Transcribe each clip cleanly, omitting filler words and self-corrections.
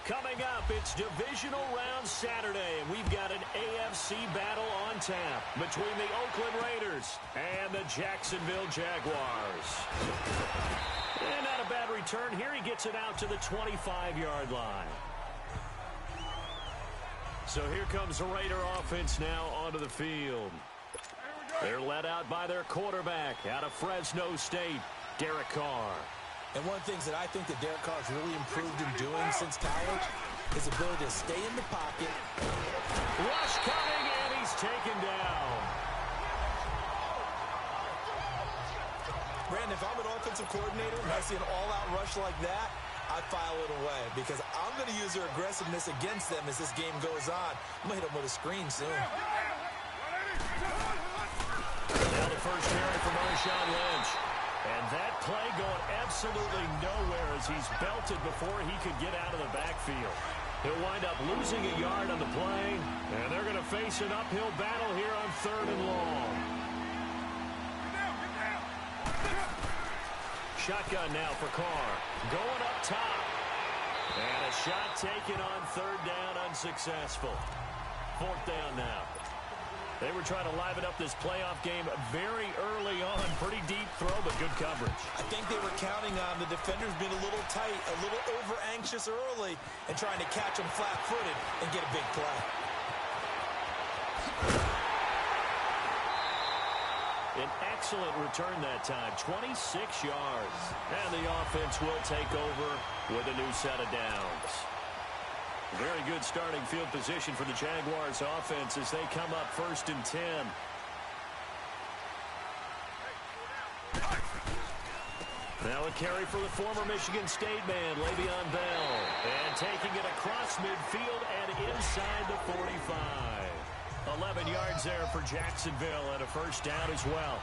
Coming up, it's Divisional Round Saturday, and we've got an AFC battle on tap between the Oakland Raiders and the Jacksonville Jaguars. And not a bad return here. He gets it out to the 25-yard line. So here comes the Raider offense now onto the field. They're led out by their quarterback out of Fresno State, Derek Carr. And one of the things that I think that Derek Carr has really improved in doing since college is his ability to stay in the pocket. Rush coming, and he's taken down. Brandon, if I'm an offensive coordinator and I see an all-out rush like that, I file it away because I'm going to use their aggressiveness against them as this game goes on. I'm going to hit them with a screen soon. Now the first carry for Marshawn Lynch. And that play going absolutely nowhere as he's belted before he could get out of the backfield. He'll wind up losing a yard on the play, and they're going to face an uphill battle here on 3rd and long. Shotgun now for Carr. Going up top. And a shot taken on 3rd down, unsuccessful. 4th down now. They were trying to liven up this playoff game very early on. Pretty deep throw, but good coverage. I think they were counting on the defenders being a little tight, a little over-anxious early, and trying to catch them flat-footed and get a big play. An excellent return that time, 26 yards. And the offense will take over with a new set of downs. Very good starting field position for the Jaguars offense as they come up 1st and 10. Now a carry for the former Michigan State man, Le'Veon Bell. And taking it across midfield and inside the 45. 11 yards there for Jacksonville and a 1st down as well.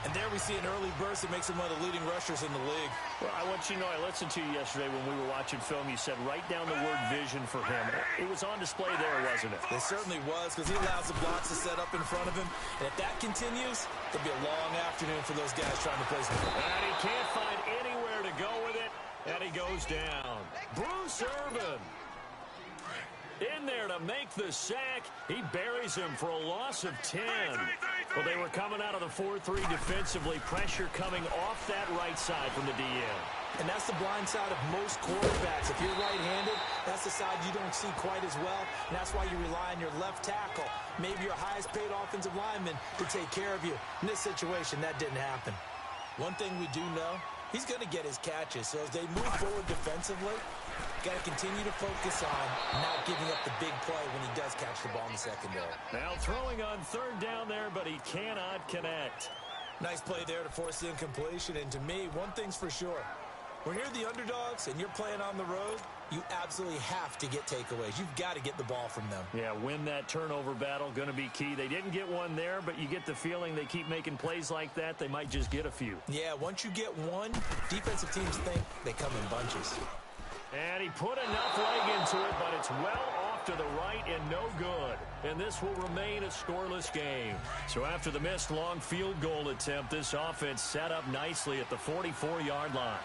And there we see an early burst that makes him one of the leading rushers in the league. Well, I want you to know, I listened to you yesterday when we were watching film. You said write down the word vision for him. It was on display there, wasn't it? It certainly was, because he allows the blocks to set up in front of him. And if that continues, it'll be a long afternoon for those guys trying to place him. And he can't find anywhere to go with it, and he goes down. Bruce Irvin in there to make the sack. He buries him for a loss of 10. Well, they were coming out of the 4-3 defensively. Pressure coming off that right side from the DN. And that's the blind side of most quarterbacks. If you're right-handed, that's the side you don't see quite as well. And that's why you rely on your left tackle, maybe your highest-paid offensive lineman, to take care of you. In this situation, that didn't happen. One thing we do know, he's going to get his catches. So as they move forward defensively, got to continue to focus on not giving up the big play when he does catch the ball in the secondary. Now throwing on 3rd down there, but he cannot connect. Nice play there to force the incompletion. And to me, one thing's for sure. When you're the underdogs and you're playing on the road, you absolutely have to get takeaways. You've got to get the ball from them. Yeah, win that turnover battle, going to be key. They didn't get one there, but you get the feeling they keep making plays like that, they might just get a few. Yeah, once you get one, defensive teams think they come in bunches. And he put enough leg into it, but it's well off to the right and no good. And this will remain a scoreless game. So after the missed long field goal attempt, this offense set up nicely at the 44-yard line.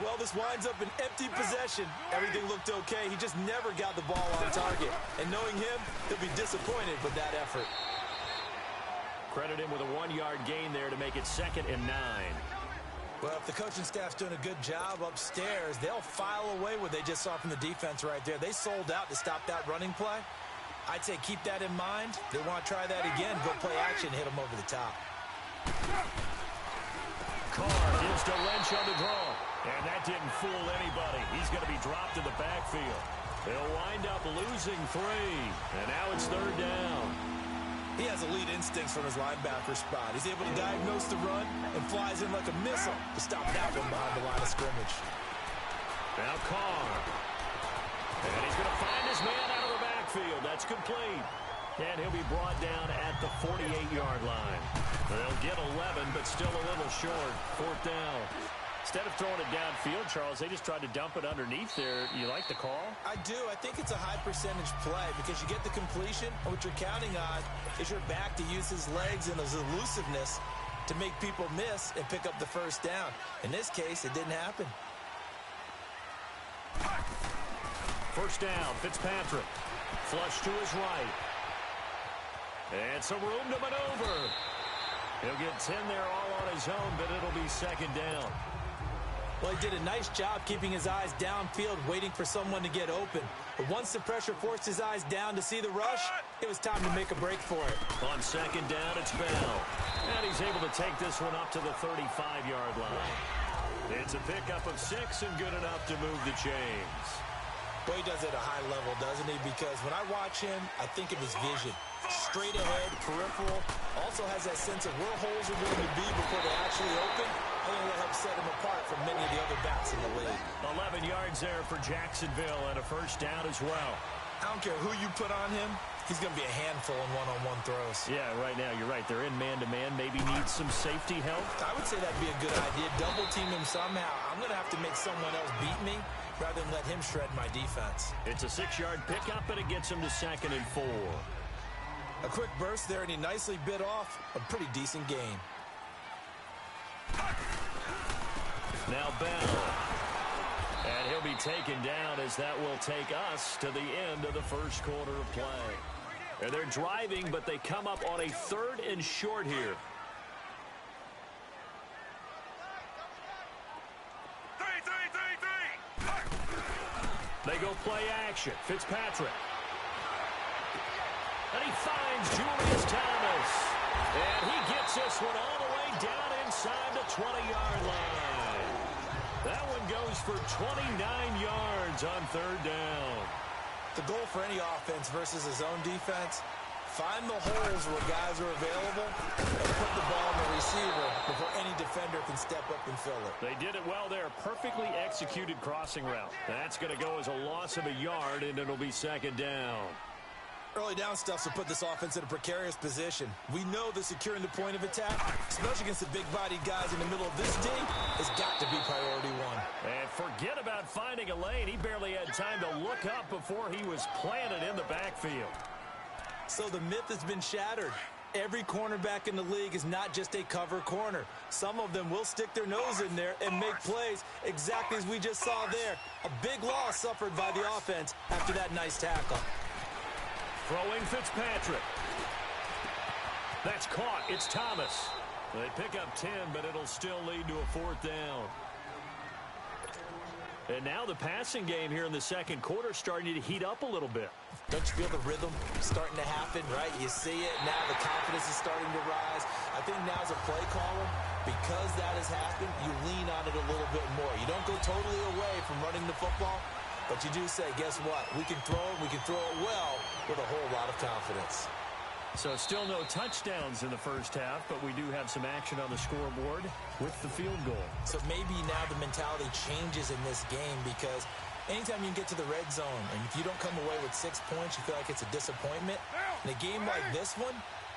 Well, this winds up an empty possession. Everything looked okay. He just never got the ball on target. And knowing him, he'll be disappointed with that effort. Credit him with a 1-yard gain there to make it 2nd and 9. Well, if the coaching staff's doing a good job upstairs, they'll file away what they just saw from the defense right there. They sold out to stop that running play. I'd say keep that in mind. They want to try that again, go play action, hit them over the top. Carr gives to Lynch on the draw. And that didn't fool anybody. He's going to be dropped in the backfield. They'll wind up losing 3. And now it's 3rd down. He has elite instincts from his linebacker spot. He's able to diagnose the run and flies in like a missile to stop that one behind the line of scrimmage. Now Carr. And he's going to find his man out of the backfield. That's complete. And he'll be brought down at the 48-yard line. They'll get 11, but still a little short. 4th down. Instead of throwing it downfield, Charles, they just tried to dump it underneath there. You like the call? I do. I think it's a high-percentage play because you get the completion, and what you're counting on is your back to use his legs and his elusiveness to make people miss and pick up the 1st down. In this case, it didn't happen. First down, Fitzpatrick. Flush to his right. And some room to maneuver. He'll get 10 there all on his own, but it'll be second down. Well, he did a nice job keeping his eyes downfield, waiting for someone to get open. But once the pressure forced his eyes down to see the rush, it was time to make a break for it. On second down, it's Bell. And he's able to take this one up to the 35-yard line. It's a pickup of 6 and good enough to move the chains. Boy, he does it at a high level, doesn't he? Because when I watch him, I think of his vision. Straight ahead, peripheral. Also has that sense of where holes are going to be before they actually open. I think that helps set him apart from many of the other backs in the league. 11 yards there for Jacksonville and a first down as well. I don't care who you put on him. He's going to be a handful in one-on-one throws. Yeah, right now, you're right. They're in man-to-man. Maybe needs some safety help. I would say that'd be a good idea. Double team him somehow. I'm going to have to make someone else beat me rather than let him shred my defense. It's a 6-yard pickup, and it gets him to 2nd and 4. A quick burst there, and he nicely bit off a pretty decent gain. Now Bell. And he'll be taken down as that will take us to the end of the first quarter of play. And they're driving, but they come up on a 3rd and short here. They go play action. Fitzpatrick. And he finds Julius Thomas. And he gets this one all the way down inside the 20-yard line. That one goes for 29 yards on 3rd down. The goal for any offense versus his own defense, find the holes where guys are available and put the ball in the receiver before any defender can step up and fill it. They did it well there. Perfectly executed crossing route. That's going to go as a loss of a yard, and it'll be 2nd down. Early down stuff will put this offense in a precarious position. We know that securing the point of attack, especially against the big-bodied guys in the middle of this D, has got to be priority one. And forget about finding a lane. He barely had time to look up before he was planted in the backfield. So the myth has been shattered. Every cornerback in the league is not just a cover corner. Some of them will stick their nose in there and make plays exactly as we just saw there. A big loss suffered by the offense after that nice tackle. Throwing Fitzpatrick. That's caught. It's Thomas. They pick up 10, but it'll still lead to a 4th down. And now the passing game here in the second quarter starting to heat up a little bit. Don't you feel the rhythm starting to happen, right? You see it. Now the confidence is starting to rise. I think now's a play caller. Because that has happened, you lean on it a little bit more. You don't go totally away from running the football, but you do say, guess what? We can throw it. We can throw it well with a whole lot of confidence. So still no touchdowns in the first half, but we do have some action on the scoreboard with the field goal. So maybe now the mentality changes in this game because anytime you can get to the red zone, and if you don't come away with 6 points, you feel like it's a disappointment. In a game like this one,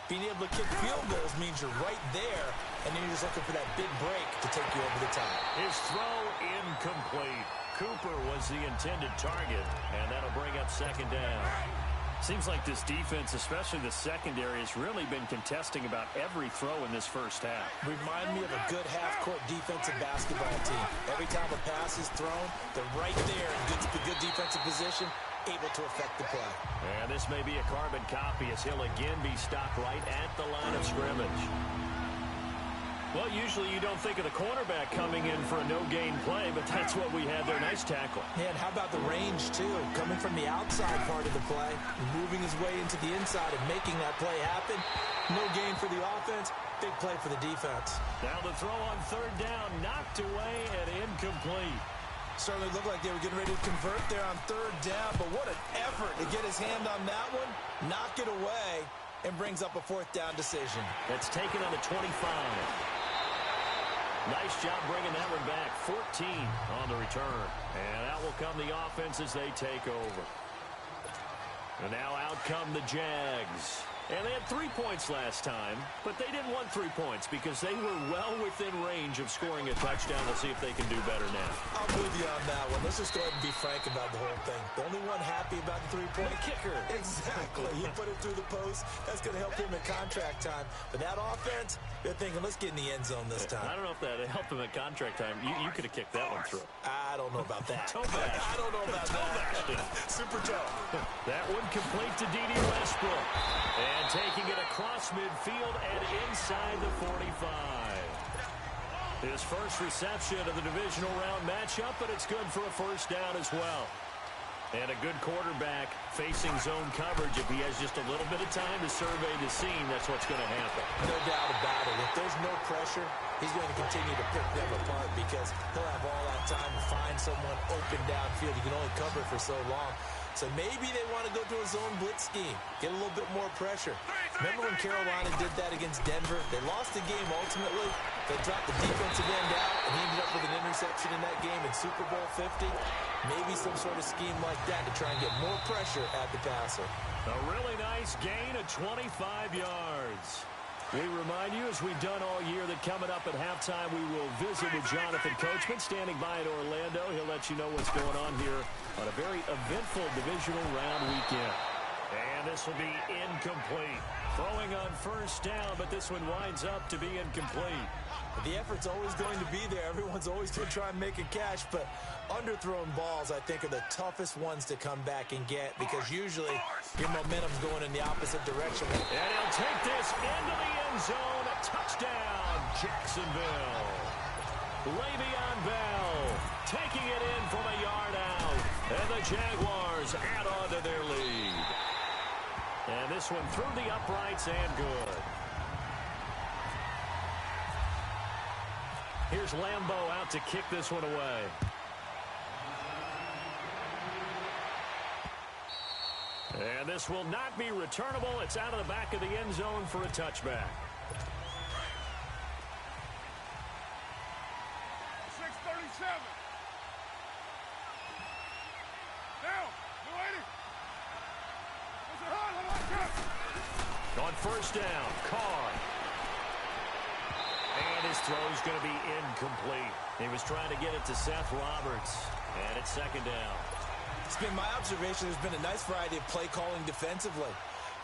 being able to kick field goals means you're right there, and then you're just looking for that big break to take you over the top. His throw incomplete. Cooper was the intended target, and that'll bring up 2nd down. Seems like this defense, especially the secondary, has really been contesting about every throw in this first half. Remind me of a good half-court defensive basketball team. Every time a pass is thrown, they're right there in good defensive position, able to affect the play. And this may be a carbon copy as he'll again be stopped right at the line of scrimmage. Well, usually you don't think of the cornerback coming in for a no-gain play, but that's what we had there. Nice tackle. Yeah, and how about the range, too? Coming from the outside part of the play, moving his way into the inside and making that play happen. No gain for the offense, big play for the defense. Now the throw on 3rd down, knocked away and incomplete. Certainly looked like they were getting ready to convert there on 3rd down, but what an effort to get his hand on that one, knock it away, and brings up a 4th down decision. That's taken on the 25. Nice job bringing that one back. 14 on the return. And out will come the offense as they take over. And now out come the Jags. And they had 3 points last time, but they didn't want 3 points because they were well within range of scoring a touchdown. We'll see if they can do better now. I'm with you on that one. Let's just go ahead and be frank about the whole thing. The only one happy about the 3-point kicker. Exactly. He put it through the post. That's going to help him in contract time. But that offense, they're thinking, let's get in the end zone this time. I don't know if that helped him at contract time. You could have kicked that one through. I don't know about that. Toe bash. I don't know about that. super toe. That one complete to D.D. Westbrook. And taking it across midfield and inside the 45. His first reception of the divisional round matchup, but it's good for a first down as well. And a good quarterback facing zone coverage. If he has just a little bit of time to survey the scene, that's what's going to happen. No doubt about it. If there's no pressure, he's going to continue to pick them apart because he'll have all that time to find someone open downfield. He can only cover for so long. So maybe they want to go to a zone blitz scheme, get a little bit more pressure. Remember when Carolina did that against Denver? They lost the game ultimately. They dropped the defensive end out, and he ended up with an interception in that game in Super Bowl 50. Maybe some sort of scheme like that to try and get more pressure at the passer. A really nice gain of 25 yards. We remind you, as we've done all year, that coming up at halftime, we will visit with Jonathan Coachman, standing by in Orlando. He'll let you know what's going on here on a very eventful divisional round weekend. And this will be incomplete. Throwing on first down, but this one winds up to be incomplete. The effort's always going to be there. Everyone's always going to try and make a catch, but underthrown balls, I think, are the toughest ones to come back and get because usually your momentum's going in the opposite direction. And he'll take this into the end zone. A touchdown, Jacksonville. Le'Veon Bell taking it in from a yard out. And the Jaguars add on to their lead. And this one through the uprights and good. Here's Lambeau out to kick this one away. And this will not be returnable. It's out of the back of the end zone for a touchback. 6:37. Down. On first down, Carr. And his throw is going to be incomplete. He was trying to get it to Seth Roberts. And it's second down. It's been my observation there's been a nice variety of play calling defensively.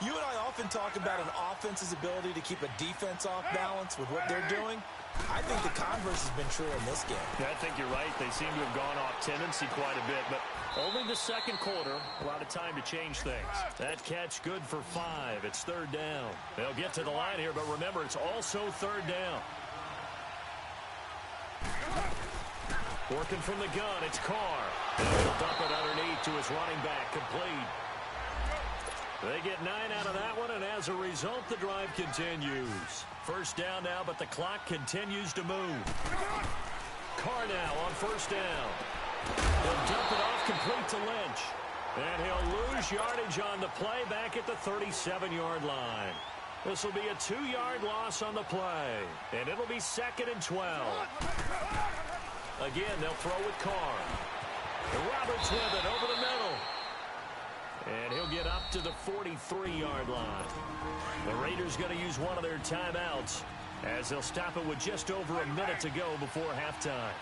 You and I often talk about an offense's ability to keep a defense off balance with what they're doing. I think the converse has been true in this game. Yeah, I think you're right. They seem to have gone off tendency quite a bit, but only the second quarter, a lot of time to change things. That catch good for 5. It's third down. They'll get to the line here, but remember, it's also third down. Working from the gun, it's Carr. And he'll dump it underneath to his running back, complete. They get 9 out of that one, and as a result, the drive continues. First down now, but the clock continues to move. Carr now on first down. He'll dump it off complete to Lynch. And he'll lose yardage on the play back at the 37-yard line. This will be a 2-yard loss on the play. And it'll be second and 12. Again, they'll throw with Carr. And Roberts with it over the middle. And he'll get up to the 43-yard line. The Raiders going to use one of their timeouts as they'll stop it with just over a minute to go before halftime.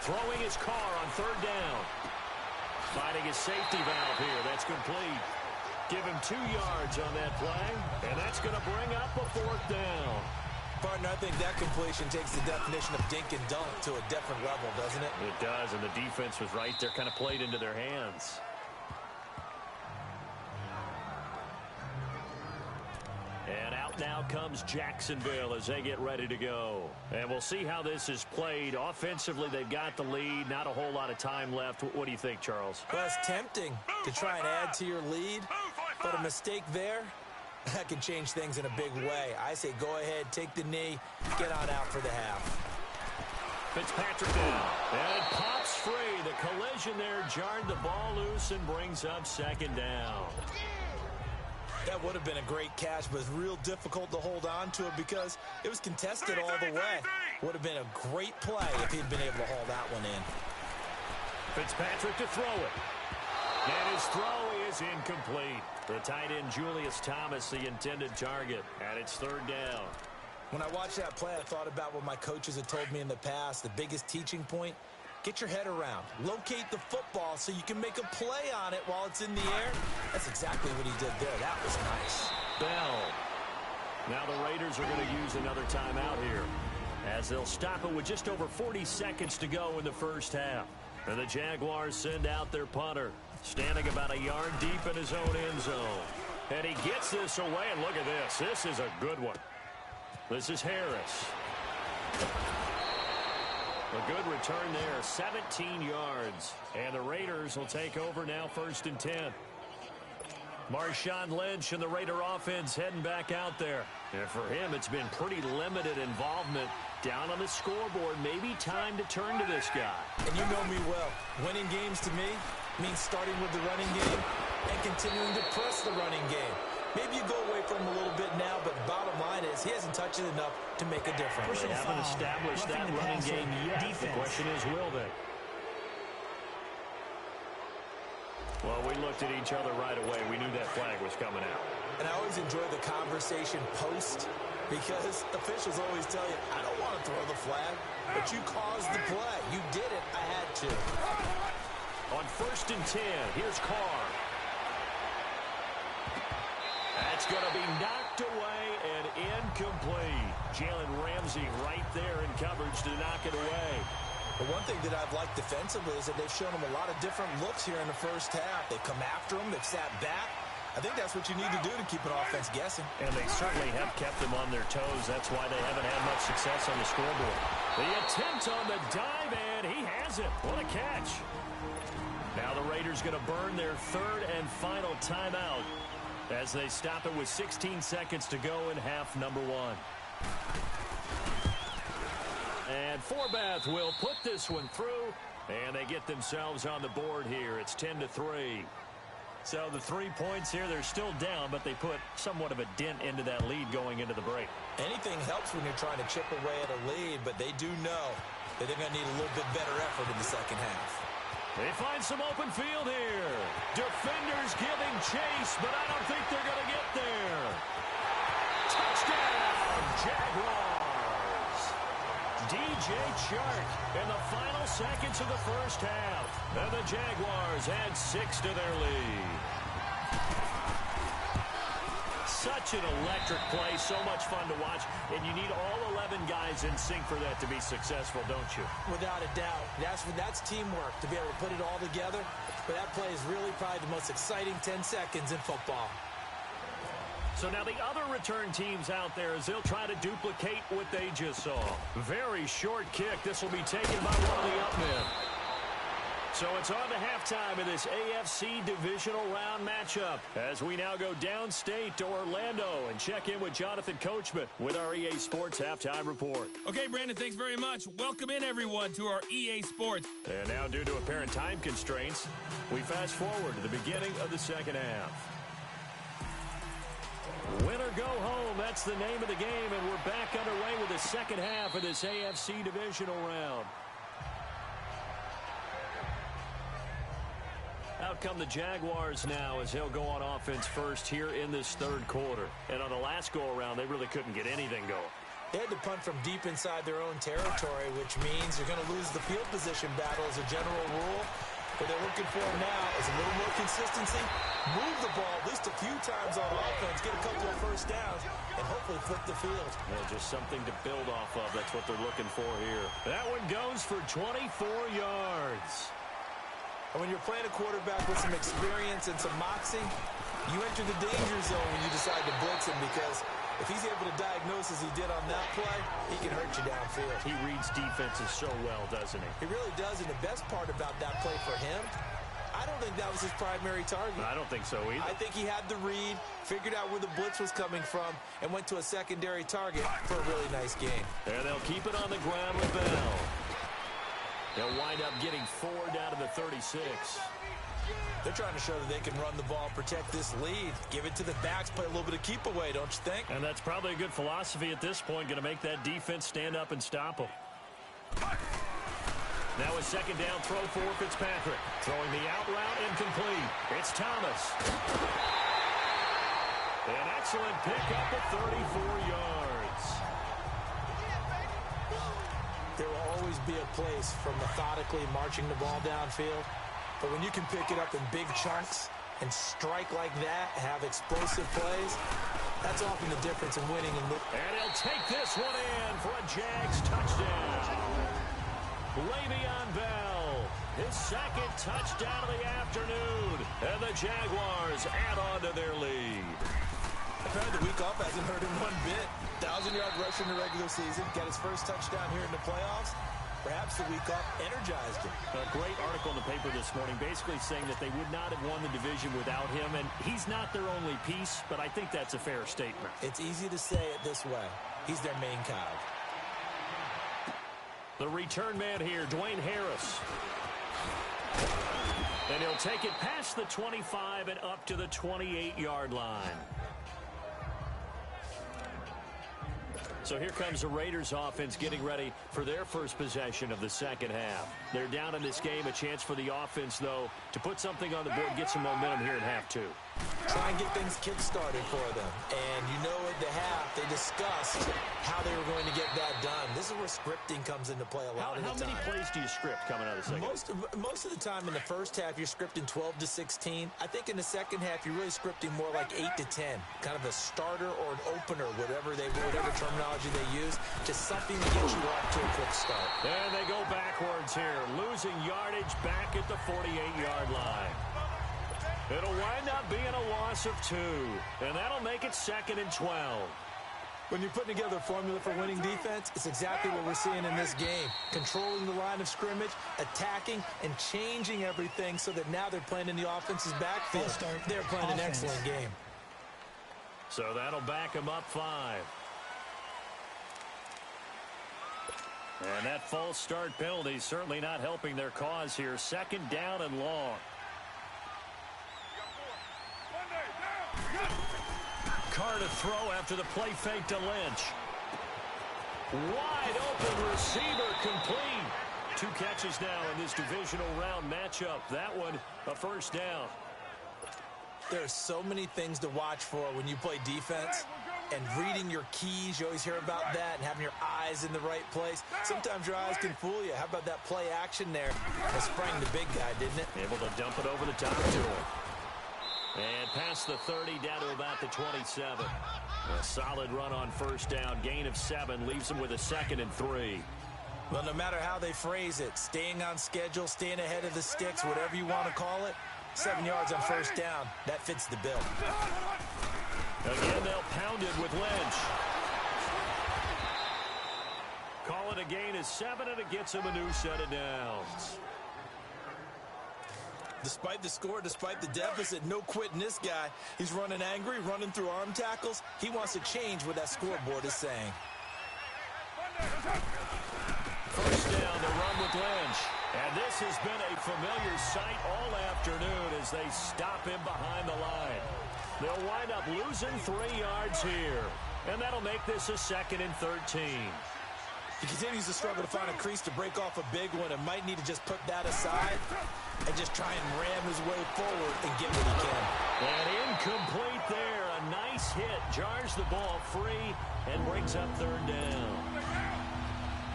Throwing his Carr on third down. Finding his safety valve here. That's complete. Give him 2 yards on that play, and that's going to bring up a fourth down. Partner, I think that completion takes the definition of dink and dunk to a different level, doesn't it? It does, and the defense was right there, kind of played into their hands. And out now comes Jacksonville as they get ready to go. And we'll see how this is played. Offensively, they've got the lead. Not a whole lot of time left. What do you think, Charles? Well, it's tempting to try and add to your lead, but a mistake there, that can change things in a big way. I say go ahead, take the knee, get on out for the half. Fitzpatrick down. And it pops free. The collision there jarred the ball loose and brings up second down. That would have been a great catch, but it's real difficult to hold on to it because it was contested all the way. Would have been a great play if he'd been able to haul that one in. Fitzpatrick to throw it. And his throw is incomplete. The tight end, Julius Thomas, the intended target. And it's third down. When I watched that play, I thought about what my coaches had told me in the past. The biggest teaching point, get your head around. Locate the football so you can make a play on it while it's in the air. That's exactly what he did there. That was nice. Bell. Now the Raiders are going to use another timeout here. as they'll stop it with just over 40 seconds to go in the first half. And the Jaguars send out their punter, standing about a yard deep in his own end zone. And he gets this away, and look at this. This is a good one. This is Harris. A good return there, 17 yards. And the Raiders will take over now, 1st and 10. Marshawn Lynch and the Raider offense heading back out there. And for him, it's been pretty limited involvement. Down on the scoreboard, maybe time to turn to this guy. And you know me well. Winning games to me means starting with the running game and continuing to press the running game. Maybe you go away from him a little bit now, but the bottom line is he hasn't touched it enough to make a difference. They haven't established that running game yet. Defense. The question is, will they? Well, we looked at each other right away. We knew that flag was coming out. And I always enjoy the conversation post because officials always tell you, I don't want to throw the flag, but you caused the play. You did it. I had to. On 1st and 10, here's Carr. That's going to be knocked away and incomplete. Jalen Ramsey right there in coverage to knock it away. But one thing that I've liked defensively is that they've shown him a lot of different looks here in the first half. They've come after him. They've sat back. I think that's what you need to do to keep an offense guessing. And they certainly have kept them on their toes. That's why they haven't had much success on the scoreboard. The attempt on the dive, and he has it. What a catch. Now the Raiders going to burn their 3rd and final timeout as they stop it with 16 seconds to go in half number 1. And Forbath will put this one through, and they get themselves on the board here. It's 10-3. So the 3 points here, they're still down, but they put somewhat of a dent into that lead going into the break. Anything helps when you're trying to chip away at a lead, but they do know that they're going to need a little bit better effort in the second half. They find some open field here. Defenders giving chase, but I don't think they're going to get there. Touchdown, Jaguars. DJ Chark in the final seconds of the first half. And the Jaguars add 6 to their lead. Such an electric play, so much fun to watch, and you need all 11 guys in sync for that to be successful, don't you? Without a doubt. That's teamwork, to be able to put it all together. But that play is really probably the most exciting 10 seconds in football. So now the other return teams out there as they'll try to duplicate what they just saw. Very short kick. This will be taken by one of the up men. So it's on to halftime of this AFC divisional round matchup as we now go downstate to Orlando and check in with Jonathan Coachman with our EA Sports Halftime Report. Okay, Brandon, thanks very much. Welcome in, everyone, to our EA Sports. And now, due to apparent time constraints, we fast forward to the beginning of the second half. Win or go home, that's the name of the game, and we're back underway with the second half of this AFC divisional round. Out come the Jaguars now as they'll go on offense first here in this third quarter. And on the last go-around, they really couldn't get anything going. They had to punt from deep inside their own territory, which means you're going to lose the field position battle as a general rule. What they're looking for now is a little more consistency, move the ball at least a few times on offense, get a couple of first downs, and hopefully flip the field. Yeah, just something to build off of. That's what they're looking for here. That one goes for 24 yards. And when you're playing a quarterback with some experience and some moxie, you enter the danger zone when you decide to blitz him, because if he's able to diagnose as he did on that play, he can hurt you downfield. He reads defenses so well, doesn't he? He really does, and the best part about that play for him, I don't think that was his primary target. I don't think so either. I think he had the read, figured out where the blitz was coming from, and went to a secondary target for a really nice game. And they'll keep it on the ground with Bell. They'll wind up getting 4 down to the 36. They're trying to show that they can run the ball, protect this lead, give it to the backs, play a little bit of keep away, don't you think? And that's probably a good philosophy at this point, going to make that defense stand up and stop them. Now a second down throw for Fitzpatrick. Throwing the out route incomplete. It's Thomas. An excellent pickup at 34 yards. There will always be a place for methodically marching the ball downfield. But when you can pick it up in big chunks and strike like that, have explosive plays, that's often the difference in winning. And he'll take this one in for a Jags touchdown. Le'Veon Bell, his second touchdown of the afternoon. And the Jaguars add on to their lead. Apparently the week off hasn't hurt him one bit. 1,000-yard rush in the regular season. Got his first touchdown here in the playoffs. Perhaps the week off energized him. A great article in the paper this morning basically saying that they would not have won the division without him. And he's not their only piece, but I think that's a fair statement. It's easy to say it this way. He's their main cog. The return man here, Dwayne Harris. And he'll take it past the 25 and up to the 28-yard line. So here comes the Raiders offense getting ready for their first possession of the second half. They're down in this game. A chance for the offense, though, to put something on the board, get some momentum here in half two. Try and get things kick-started for them. And you know at the half, they discussed how they were going to get that done. This is where scripting comes into play a lot of the time. How many plays do you script coming out of the second? Most of the time in the first half, you're scripting 12 to 16. I think in the second half, you're really scripting more like 8 to 10. Kind of a starter or an opener, whatever terminology they use. Just something to get you off to a quick start. And they go backwards here, losing yardage back at the 48-yard line. It'll wind up being a loss of 2, and that'll make it 2nd and 12. When you're putting together a formula for winning defense, it's exactly what we're seeing in this game. Controlling the line of scrimmage, attacking, and changing everything so that now they're playing in the offense's backfield. They're playing an excellent game. So that'll back them up 5. And that false start penalty certainly not helping their cause here. 2nd down and long. Carr to throw after the play fake to Lynch. Wide open receiver complete. 2 catches now in this divisional round matchup. That one a first down. There are so many things to watch for when you play defense. And reading your keys, you always hear about that, and having your eyes in the right place. Sometimes your eyes can fool you. How about that play action there? That sprang the big guy, didn't it? Able to dump it over the top to him. And past the 30 down to about the 27. A solid run on first down. Gain of 7 leaves them with a 2nd and 3. Well, no matter how they phrase it, staying on schedule, staying ahead of the sticks, whatever you want to call it, 7 yards on first down, that fits the bill. Again, they'll pound it with Lynch. Call it a gain of 7, and it gets them a new set of downs. Despite the score, despite the deficit, no quitting this guy. He's running angry, running through arm tackles. He wants to change what that scoreboard is saying. First down, the run with Lynch. And this has been a familiar sight all afternoon as they stop him behind the line. They'll wind up losing 3 yards here. And that'll make this a 2nd and 13. He continues to struggle to find a crease to break off a big one and might need to just put that aside and just try and ram his way forward and get what he can. And incomplete there. A nice hit. Jars the ball free and brings up 3rd down.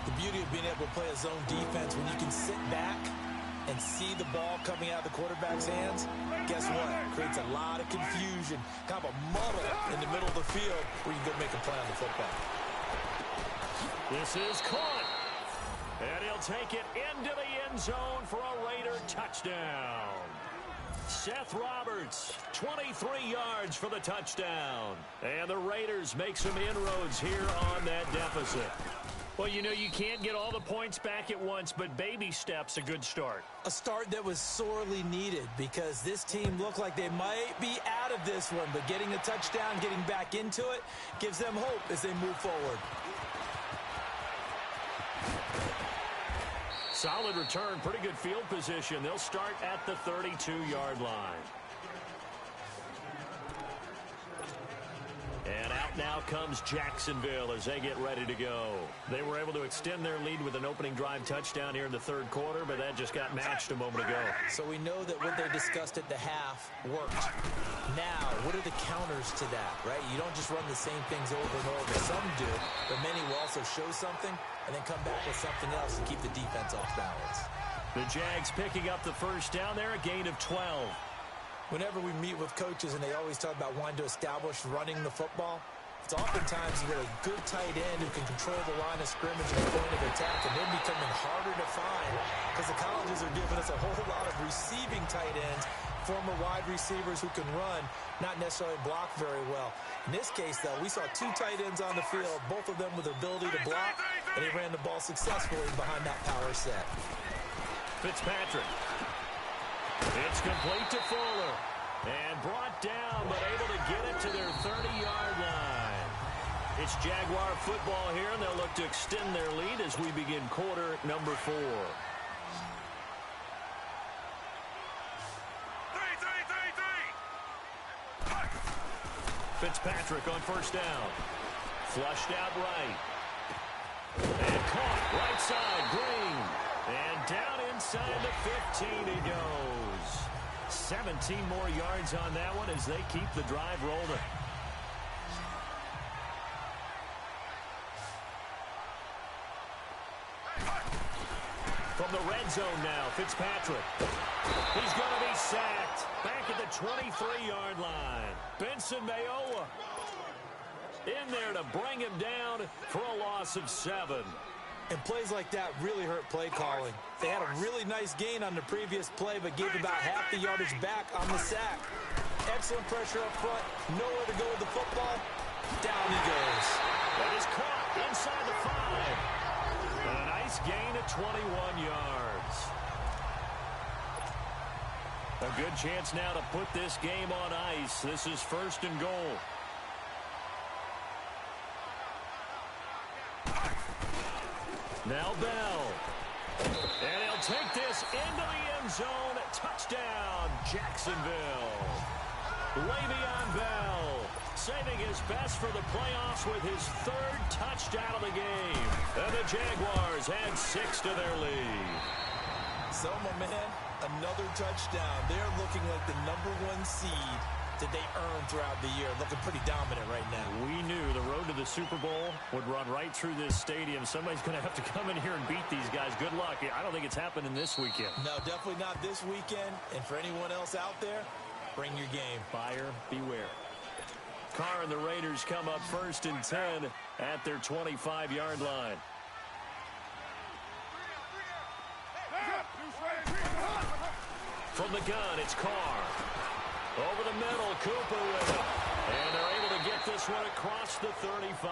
The beauty of being able to play a zone defense when you can sit back and see the ball coming out of the quarterback's hands, guess what? Creates a lot of confusion, kind of a muddle in the middle of the field where you can go make a play on the football. This is caught. And he'll take it into the end zone for a Raider touchdown. Seth Roberts, 23 yards for the touchdown. And the Raiders make some inroads here on that deficit. Well, you know, you can't get all the points back at once, but baby steps a good start. A start that was sorely needed because this team looked like they might be out of this one, but getting a touchdown, getting back into it, gives them hope as they move forward. Solid return, pretty good field position. They'll start at the 32-yard line. And out now comes Jacksonville as they get ready to go. They were able to extend their lead with an opening drive touchdown here in the 3rd quarter, but that just got matched a moment ago. So we know that what they discussed at the half worked. Now, what are the counters to that, right? You don't just run the same things over and over. Some do, but many will also show something and then come back with something else and keep the defense off balance. The Jags picking up the first down there, a gain of 12. Whenever we meet with coaches and they always talk about wanting to establish running the football, it's oftentimes you get a good tight end who can control the line of scrimmage and the point of attack, and they're becoming harder to find because the colleges are giving us a whole lot of receiving tight ends, former wide receivers who can run, not necessarily block very well. In this case, though, we saw two tight ends on the field, both of them with the ability to block, and he ran the ball successfully behind that power set. Fitzpatrick. It's complete to Fuller. And brought down, but able to get it to their 30-yard line. It's Jaguar football here, and they'll look to extend their lead as we begin quarter number 4. Fitzpatrick on first down. Flushed out right. And caught right side, Green. And down inside the 15 he goes. 17 more yards on that one as they keep the drive rolling. From the red zone now, Fitzpatrick. He's going to be sacked. Back at the 23-yard line. Benson Mayowa in there to bring him down for a loss of 7. And plays like that really hurt play calling. They had a really nice gain on the previous play, but gave about half the yardage back on the sack. Excellent pressure up front. Nowhere to go with the football. Down he goes. That is caught inside the 5. A nice gain of 21 yards. A good chance now to put this game on ice. This is first and goal. Now Bell. And he'll take this into the end zone. Touchdown, Jacksonville. Le'Veon Bell saving his best for the playoffs with his 3rd touchdown of the game. And the Jaguars add 6 to their lead. So, my man, another touchdown. They're looking like the #1 seed that they earned throughout the year. Looking pretty dominant right now. We knew the road to the Super Bowl would run right through this stadium. Somebody's going to have to come in here and beat these guys. Good luck. I don't think it's happening this weekend. No, definitely not this weekend. And for anyone else out there, bring your game. Buyer beware. Carr and the Raiders come up first and 10 at their 25-yard line. From the gun, it's Carr. Over the middle, Cooper with it. And they're able to get this one across the 35.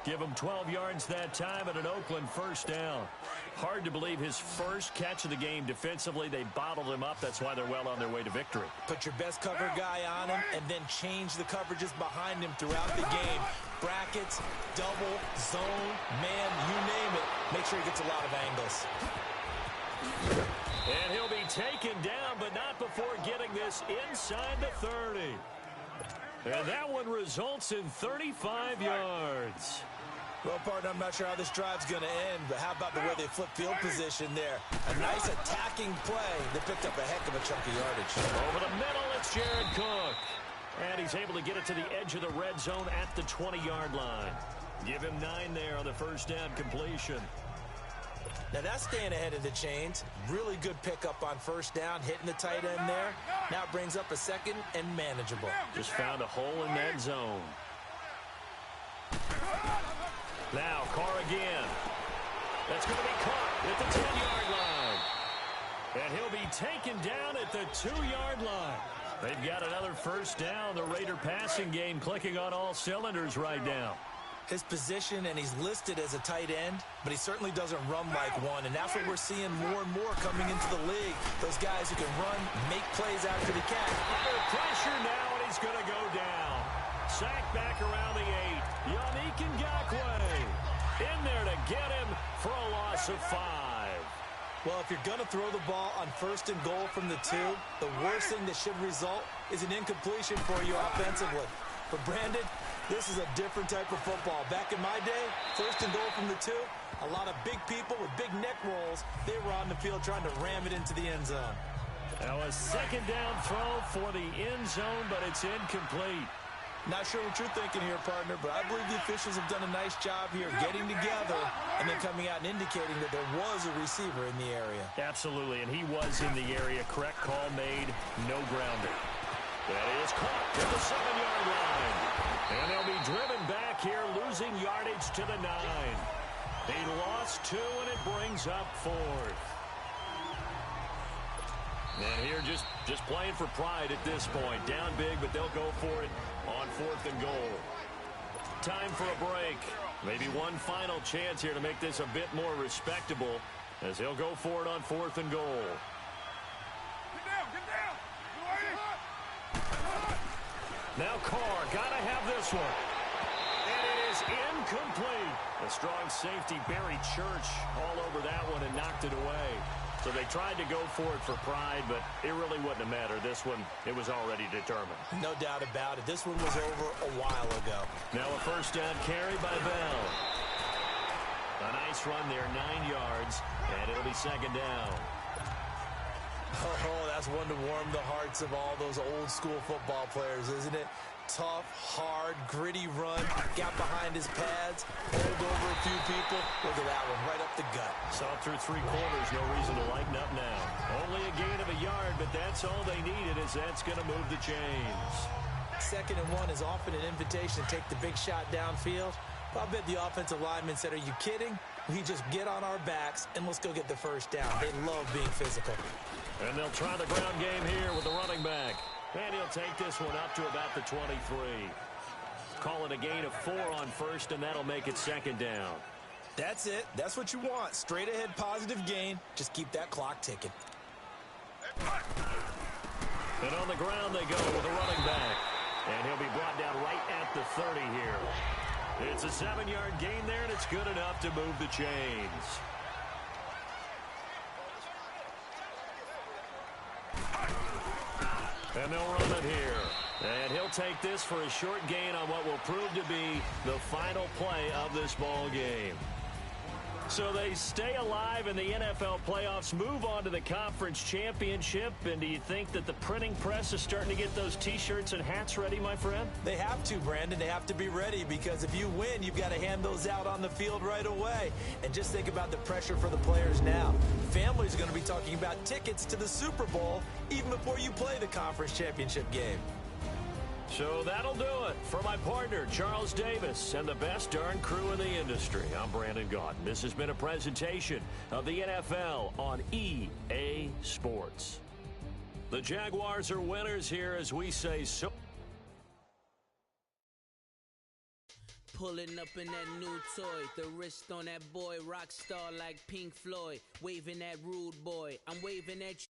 Give him 12 yards that time and an Oakland first down. Hard to believe his first catch of the game defensively. They bottled him up. That's why they're well on their way to victory. Put your best cover guy on him and then change the coverages behind him throughout the game. Brackets, double, zone, man, you name it. Make sure he gets a lot of angles. And he'll be taken down, but not before getting this inside the 30. And that one results in 35 yards. Well, partner, I'm not sure how this drive's going to end, but how about the way they flip field position there? A nice attacking play that picked up a heck of a chunk of yardage. Over the middle, it's Jared Cook. And he's able to get it to the edge of the red zone at the 20-yard line. Give him 9 there on the first down completion. Now that's staying ahead of the chains. Really good pickup on first down, hitting the tight end there. Now it brings up a second and manageable. Just found a hole in that zone. Now Carr again. That's going to be caught at the 10-yard line. And he'll be taken down at the 2-yard line. They've got another first down. The Raider passing game clicking on all cylinders right now. His position, and he's listed as a tight end, but he certainly doesn't run like one, and that's what we're seeing more and more coming into the league. Those guys who can run, make plays after the catch. Under pressure now, and he's going to go down. Sacked back around the 8. Yannick Ngakoue in there to get him for a loss of 5. Well, if you're going to throw the ball on first and goal from the 2, the worst thing that should result is an incompletion for you offensively. But Brandon, this is a different type of football. Back in my day, first and goal from the 2, a lot of big people with big neck rolls, they were on the field trying to ram it into the end zone. Now a second down throw for the end zone, but it's incomplete. Not sure what you're thinking here, partner, but I believe the officials have done a nice job here getting together and then coming out and indicating that there was a receiver in the area. Absolutely, and he was in the area. Correct call made, no grounding. That is caught to the 7-yard line. And they'll be driven back here, losing yardage to the 9. He lost 2, and it brings up 4th. And here just playing for pride at this point. Down big, but they'll go for it on 4th and goal. Time for a break. Maybe one final chance here to make this a bit more respectable as he'll go for it on 4th and goal. Get down, get down. Now Carr, gotta have this one. And it is incomplete. A strong safety, Barry Church, all over that one and knocked it away. So they tried to go for it for pride, but it really wouldn't have mattered. This one, it was already determined. No doubt about it. This one was over a while ago. Now a first down carry by Bell. A nice run there, 9 yards, and it'll be 2nd down. Oh, that's one to warm the hearts of all those old school football players, isn't it? Tough, hard, gritty run, got behind his pads, pulled over a few people. Look at that one, right up the gut. Saw through 3 quarters, no reason to lighten up now. Only a gain of a yard, but that's all they needed, as that's going to move the chains. 2nd and 1 is often an invitation to take the big shot downfield. I bet the offensive lineman said, are you kidding? We just get on our backs and let's go get the first down. They love being physical. And they'll try the ground game here with the running back. And he'll take this one up to about the 23. Call it a gain of 4 on first, and that'll make it 2nd down. That's it. That's what you want. Straight ahead positive gain. Just keep that clock ticking. And on the ground they go with the running back. And he'll be brought down right at the 30 here. It's a 7-yard gain there, and it's good enough to move the chains. And they'll run it here. And he'll take this for a short gain on what will prove to be the final play of this ball game. So they stay alive in the NFL playoffs, move on to the conference championship. And do you think that the printing press is starting to get those T-shirts and hats ready, my friend? They have to, Brandon. They have to be ready because if you win, you've got to hand those out on the field right away. And just think about the pressure for the players now. Families are going to be talking about tickets to the Super Bowl even before you play the conference championship game. So that'll do it for my partner, Charles Davis, and the best darn crew in the industry. I'm Brandon Gaudin. This has been a presentation of the NFL on EA Sports. The Jaguars are winners here as we say so. Pulling up in that new toy, the wrist on that boy, rock star like Pink Floyd, waving that rude boy. I'm waving at you.